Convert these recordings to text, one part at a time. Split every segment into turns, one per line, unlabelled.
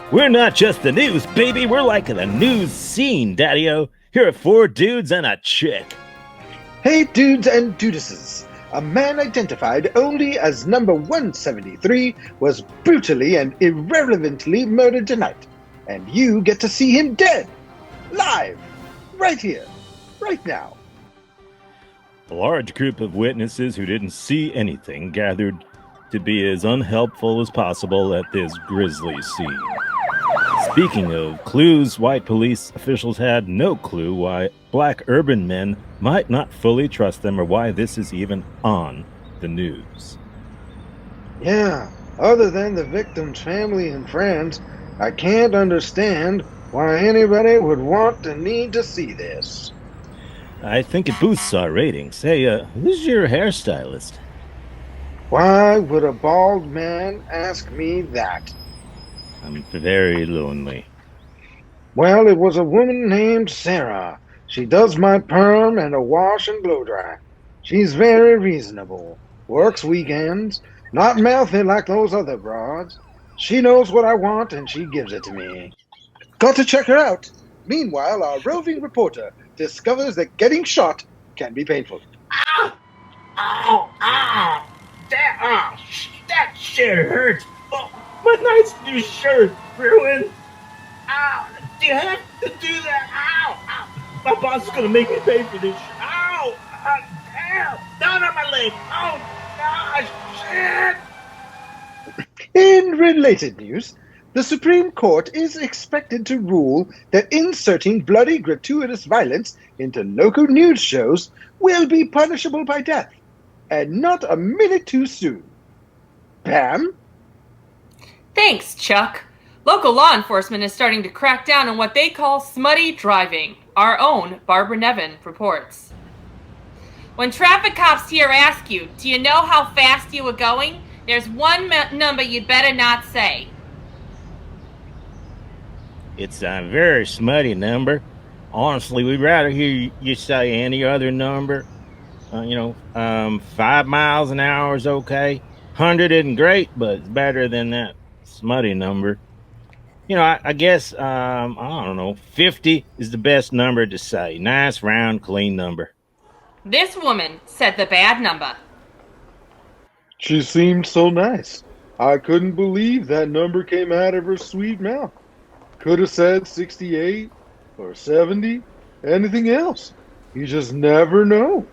We're not just the news, baby. We're like the news scene, Daddy-O. Here are four dudes and a chick.
Hey, dudes and dudesses. A man identified only as number 173 was brutally and irrelevantly murdered tonight. And you get to see him dead. Live. Right here. Right now.
A large group of witnesses who didn't see anything gathered to be as unhelpful as possible at this grisly scene. Speaking of clues, white police officials had no clue why black urban men might not fully trust them or why this is even on the news.
Yeah, other than the victim's family and friends, I can't understand why anybody would want to need to see this.
I think it boosts our ratings. Hey, who's your hairstylist?
Why would a bald man ask me that?
I'm very lonely.
Well, it was a woman named Sarah. She does my perm and a wash and blow dry. She's very reasonable. Works weekends. Not mouthy like those other broads. She knows what I want and she gives it to me. Got to check her out. Meanwhile, our roving reporter discovers that getting shot can be painful.
Ow! Ow! Ow! That shit hurts. Oh, my nice new shirt ruined. Ow! Do you have to do that? Ow! Ow! My boss is gonna make me pay for this. Ow! Damn! Down on my leg. Oh gosh! Shit!
In related news, the Supreme Court is expected to rule that inserting bloody, gratuitous violence into local news shows will be punishable by death, and not a minute too soon. Pam?
Thanks, Chuck. Local law enforcement is starting to crack down on what they call smutty driving. Our own Barbara Nevin reports. When traffic cops here ask you, do you know how fast you were going? There's one number you'd better not say.
It's a very smutty number. Honestly, we'd rather hear you say any other number. 5 miles an hour is okay. 100 isn't great, but it's better than that smutty number. I guess, I don't know, 50 is the best number to say. Nice, round, clean number.
This woman said the bad number.
She seemed so nice. I couldn't believe that number came out of her sweet mouth. Could have said 68 or 70, anything else. You just never know.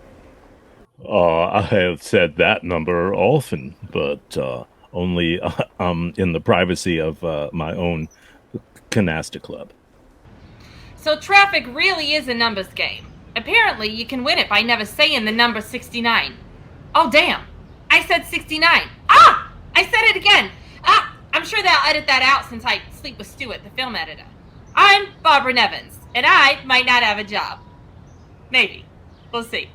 I have said that number often, but only in the privacy of my own canasta club.
So traffic really is a numbers game. Apparently, you can win it by never saying the number 69. Oh, damn. I said 69. Ah! I said it again. Ah! I'm sure they'll edit that out since I sleep with Stuart, the film editor. I'm Barbara Nevins, and I might not have a job. Maybe. We'll see.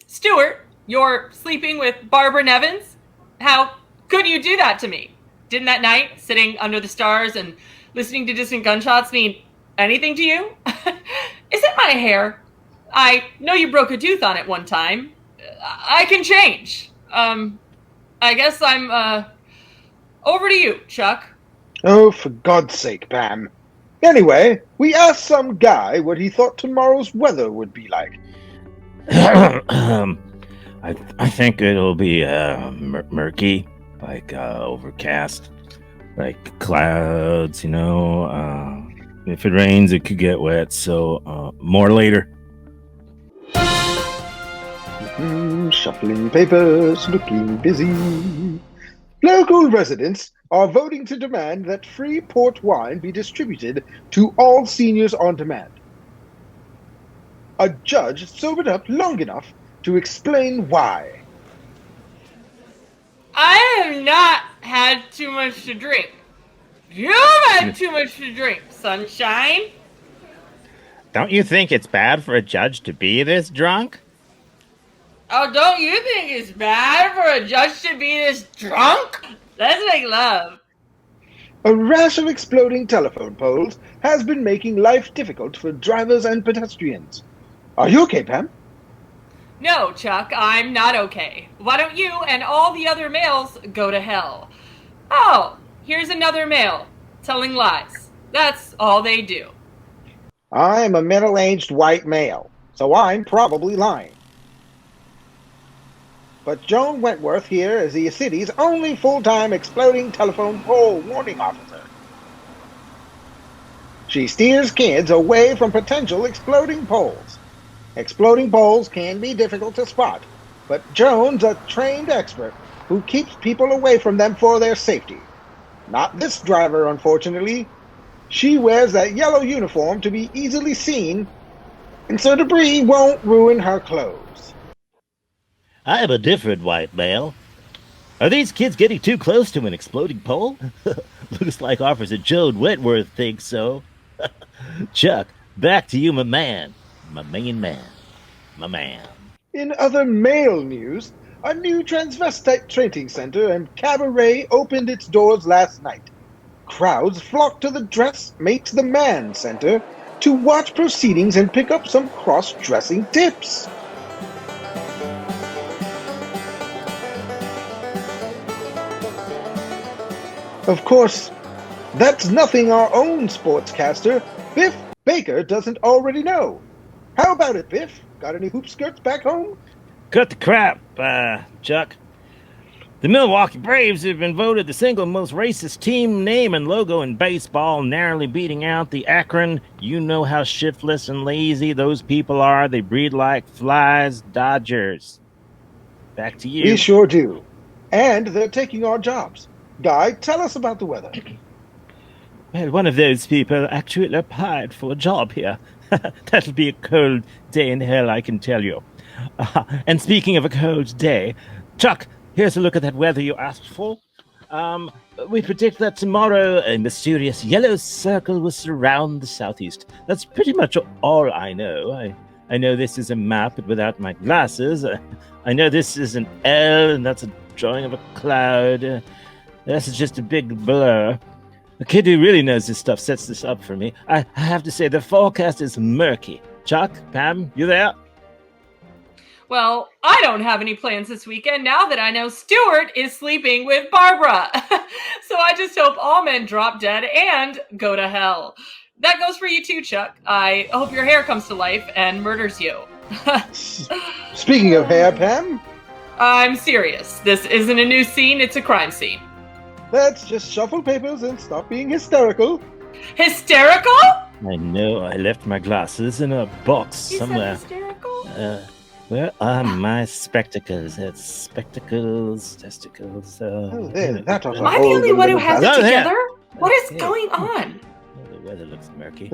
Stuart, you're sleeping with Barbara Nevins? How could you do that to me? Didn't that night, sitting under the stars and listening to distant gunshots, mean anything to you? Is it my hair? I know you broke a tooth on it one time. I can change. I guess I'm, over to you, Chuck.
Oh, for God's sake, Pam. Anyway, we asked some guy what he thought tomorrow's weather would be like.
I think it'll be murky, like overcast, like clouds, if it rains, it could get wet, so more later.
Shuffling papers, looking busy. Local residents are voting to demand that free port wine be distributed to all seniors on demand. A judge sobered up long enough to explain why.
I have not had too much to drink. You've had too much to drink, sunshine.
Don't you think it's bad for a judge to be this drunk?
Oh, don't you think it's bad for a judge to be this drunk? Let's make love.
A rash of exploding telephone poles has been making life difficult for drivers and pedestrians. Are you okay, Pam?
No, Chuck, I'm not okay. Why don't you and all the other males go to hell? Oh, here's another male. telling lies. That's all they do.
I'm a middle-aged white male, so I'm probably lying. But Joan Wentworth here is the city's only full-time exploding telephone pole warning officer. She steers kids away from potential exploding poles. Exploding poles can be difficult to spot, but Joan's a trained expert who keeps people away from them for their safety. Not this driver, unfortunately. She wears that yellow uniform to be easily seen, and so debris won't ruin her clothes.
I am a different white male. Are these kids getting too close to an exploding pole? Looks like Officer Joan Wentworth thinks so. Chuck, back to you, my man. My main man. My man.
In other male news, a new transvestite training center and cabaret opened its doors last night. Crowds flocked to the Dress Makes the Man Center to watch proceedings and pick up some cross-dressing tips. Of course, that's nothing our own sportscaster, Biff Baker, doesn't already know. How about it, Biff? Got any hoop skirts back home?
Cut the crap, Chuck. The Milwaukee Braves have been voted the single most racist team name and logo in baseball, narrowly beating out the Akron. You know how shiftless and lazy those people are. They breed like flies, Dodgers. Back to you.
We sure do. And they're taking our jobs. Guy, tell us about the weather.
Well, one of those people actually applied for a job here. That'll be a cold day in hell, I can tell you. And speaking of a cold day, Chuck, here's a look at that weather you asked for. We predict that tomorrow a mysterious yellow circle will surround the southeast. That's pretty much all I know. I know this is a map, but without my glasses. I know this is an L, and that's a drawing of a cloud. This is just a big blur. The kid who really knows this stuff sets this up for me. I have to say, the forecast is murky. Chuck, Pam, you there?
Well, I don't have any plans this weekend now that I know Stuart is sleeping with Barbara. So I just hope all men drop dead and go to hell. That goes for you too, Chuck. I hope your hair comes to life and murders you.
Speaking of hair, Pam,
I'm serious. This isn't a new scene, it's a crime scene.
let's just shuffle papers and stop being hysterical.
Hysterical?
I know I left my glasses in a box
You
somewhere.
said hysterical?
Where are my spectacles? It's spectacles, testicles.
Oh, there, that ought to
Am I the
hold
only
a
one who
little
has it
Oh, yeah.
together? What is
Yeah.
going on?
Oh, the weather looks murky.